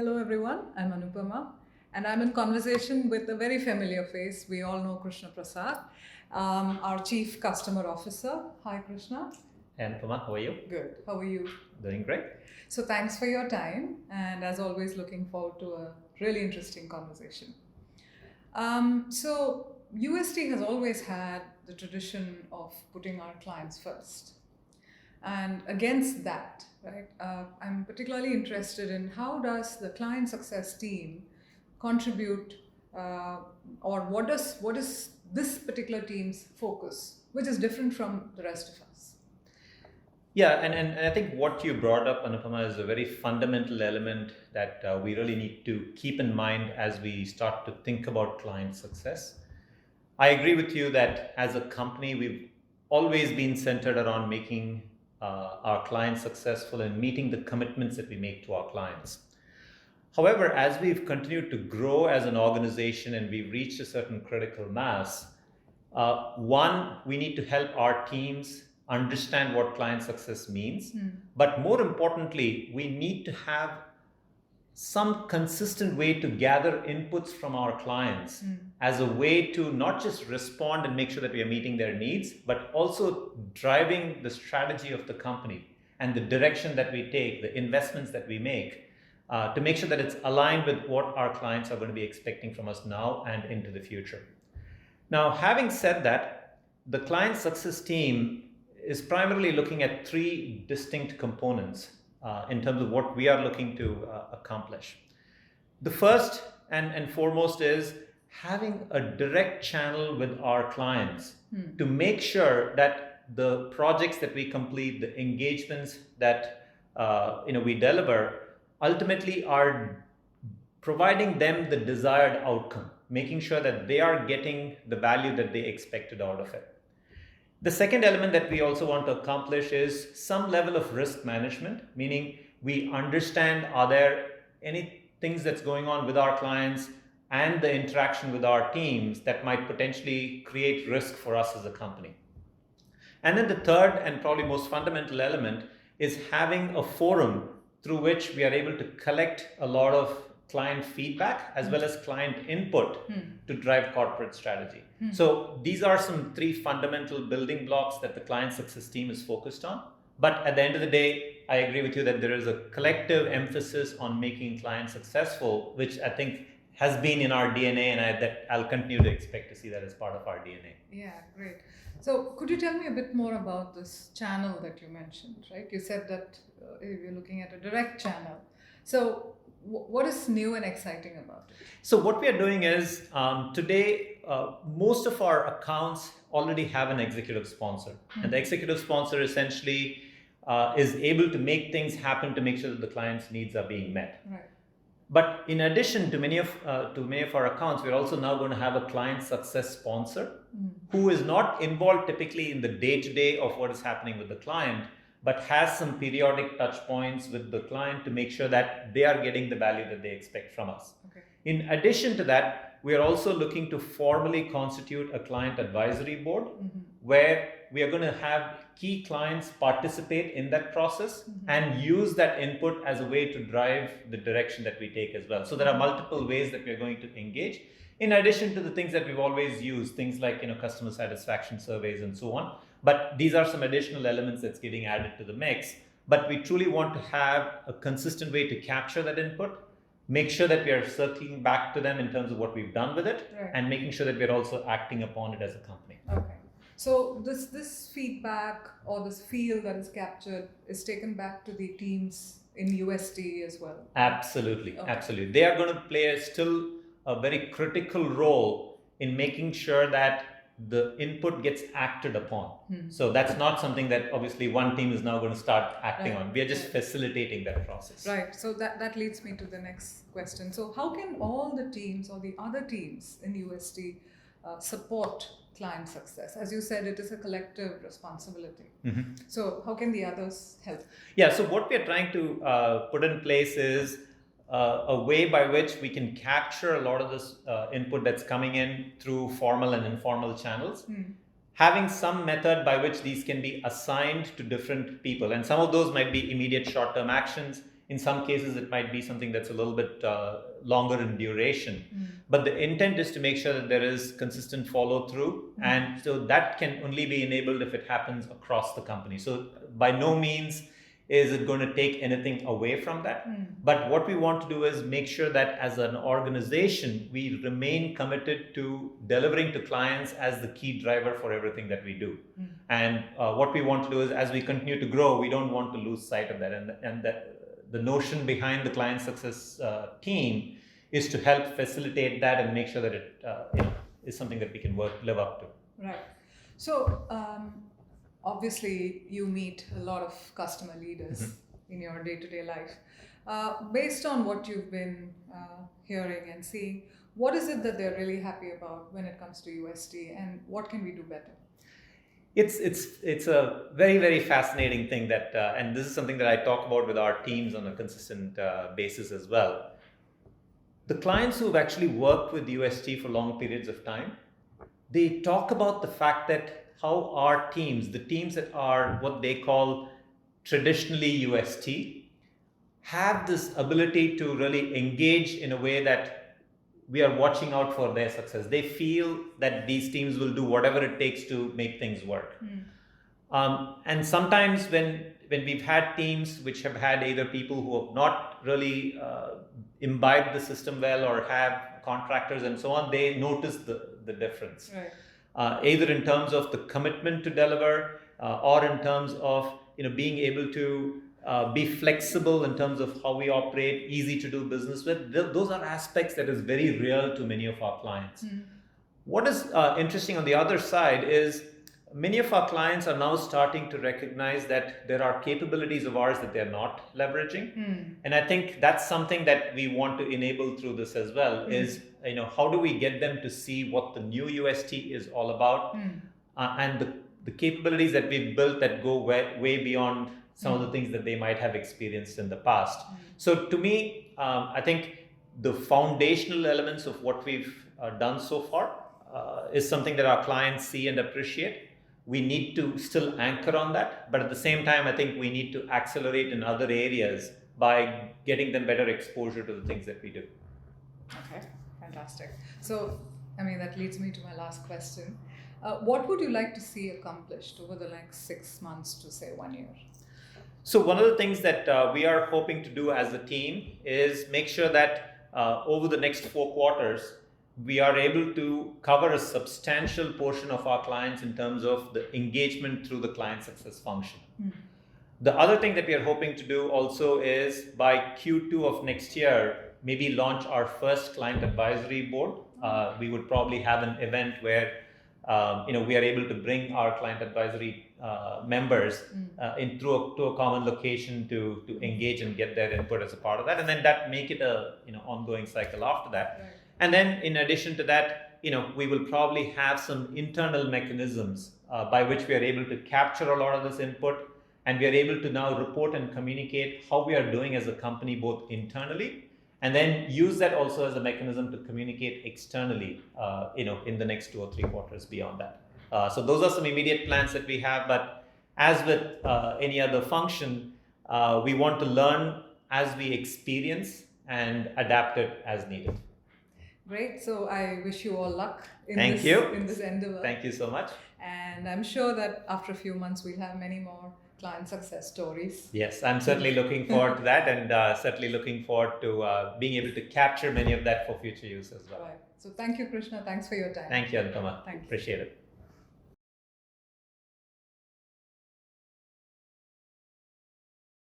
Hello everyone, I'm Anupama and I'm in conversation with a very familiar face. We all know Krishna Prasad, our Chief Customer Officer. Hi Krishna. And Pama, how are you? Good. How are you? Doing great. So thanks for your time and as always looking forward to a really interesting conversation. So UST has always had the tradition of putting our clients first. And against that, right, I'm particularly interested in how does the client success team contribute, or what is this particular team's focus, which is different from the rest of us. Yeah, and I think what you brought up, Anupama, is a very fundamental element that we really need to keep in mind as we start to think about client success. I agree with you that as a company, we've always been centered around making our clients successful and meeting the commitments that we make to our clients. However, as we've continued to grow as an organization and we've reached a certain critical mass, one, we need to help our teams understand what client success means. But more importantly, we need to have some consistent way to gather inputs from our clients as a way to not just respond and make sure that we are meeting their needs, but also driving the strategy of the company and the direction that we take, the investments that we make, to make sure that it's aligned with what our clients are going to be expecting from us now and into the future. Now, having said that, the client success team is primarily looking at three distinct components in terms of what we are looking to accomplish. The first and foremost is having a direct channel with our clients to make sure that the projects that we complete, the engagements that we deliver, ultimately are providing them the desired outcome, making sure that they are getting the value that they expected out of it. The second element that we also want to accomplish is some level of risk management, meaning we understand are there any things that's going on with our clients and the interaction with our teams that might potentially create risk for us as a company. And then the third and probably most fundamental element is having a forum through which we are able to collect a lot of client feedback as well as client input to drive corporate strategy. So these are some three fundamental building blocks that the client success team is focused on. But at the end of the day, I agree with you that there is a collective emphasis on making clients successful, which I think has been in our DNA, and I'll continue to expect to see that as part of our DNA. Yeah, great. So could you tell me a bit more about this channel that you mentioned, right? You said that you're looking at a direct channel. So what is new and exciting about it? So what we are doing is today, most of our accounts already have an executive sponsor. And the executive sponsor essentially is able to make things happen to make sure that the client's needs are being met. Right. But in addition to many of our accounts, we're also now going to have a client success sponsor who is not involved typically in the day-to-day of what is happening with the client, but has some periodic touch points with the client to make sure that they are getting the value that they expect from us. Okay. In addition to that, we are also looking to formally constitute a client advisory board where we are going to have key clients participate in that process and use that input as a way to drive the direction that we take as well. So there are multiple ways that we are going to engage, in addition to the things that we've always used, things like customer satisfaction surveys and so on. But these are some additional elements that's getting added to the mix. But we truly want to have a consistent way to capture that input, make sure that we are circling back to them in terms of what we've done with it, and making sure that we're also acting upon it as a company. Okay. So this feedback or this feel that is captured is taken back to the teams in UST as well? Absolutely, absolutely. They are going to play still a very critical role in making sure that the input gets acted upon. So that's not something that obviously one team is now going to start acting on. We are just facilitating that process. Right. So that leads me to the next question. So how can all the teams or the other teams in UST support client success? As you said, it is a collective responsibility. So how can the others help? Yeah, so what we are trying to put in place is a way by which we can capture a lot of this input that's coming in through formal and informal channels, having some method by which these can be assigned to different people. And some of those might be immediate short-term actions. In some cases, it might be something that's a little bit longer in duration. But the intent is to make sure that there is consistent follow through. And so that can only be enabled if it happens across the company. So by no means is it going to take anything away from that. But what we want to do is make sure that as an organization, we remain committed to delivering to clients as the key driver for everything that we do. And what we want to do is, as we continue to grow, we don't want to lose sight of that. And the notion behind the client success team is to help facilitate that and make sure that it is something that we can live up to. Right. So obviously you meet a lot of customer leaders in your day-to-day life. Based on what you've been hearing and seeing, what is it that they're really happy about when it comes to UST, and what can we do better? It's a very, very fascinating thing that, and this is something that I talk about with our teams on a consistent basis as well. The clients who've actually worked with UST for long periods of time, they talk about the fact that how our teams, the teams that are what they call traditionally UST, have this ability to really engage in a way that we are watching out for their success. They feel that these teams will do whatever it takes to make things work. And sometimes when we've had teams which have had either people who have not really imbibed the system well or have contractors and so on, they notice the difference. Right. Either in terms of the commitment to deliver or in terms of being able to be flexible in terms of how we operate, easy to do business with. Those are aspects that is very real to many of our clients. What is interesting on the other side is many of our clients are now starting to recognize that there are capabilities of ours that they're not leveraging. And I think that's something that we want to enable through this as well, is how do we get them to see what the new UST is all about, and the capabilities that we've built that go way beyond some of the things that they might have experienced in the past. So to me, I think the foundational elements of what we've done so far is something that our clients see and appreciate. We need to still anchor on that, but at the same time, I think we need to accelerate in other areas by getting them better exposure to the things that we do. Okay, fantastic. So, that leads me to my last question. What would you like to see accomplished over the next 6 months to say 1 year? So one of the things that we are hoping to do as a team is make sure that over the next 4 quarters, we are able to cover a substantial portion of our clients in terms of the engagement through the client success function. The other thing that we are hoping to do also is by Q2 of next year, maybe launch our first client advisory board. We would probably have an event where we are able to bring our client advisory members to a common location to engage and get their input as a part of that, and then that make it a ongoing cycle after that. Right. And then in addition to that, we will probably have some internal mechanisms by which we are able to capture a lot of this input, and we are able to now report and communicate how we are doing as a company both internally, and then use that also as a mechanism to communicate externally, in the next 2 or 3 quarters beyond that. So those are some immediate plans that we have, but as with any other function, we want to learn as we experience and adapt it as needed. Great. So I wish you all luck in this endeavor. Thank you so much. And I'm sure that after a few months, we'll have many more client success stories. Yes, I'm certainly looking forward to that, and certainly looking forward to being able to capture many of that for future use as well. Right. So thank you, Krishna. Thanks for your time. Thank you, Anupama. Thank you. Appreciate it.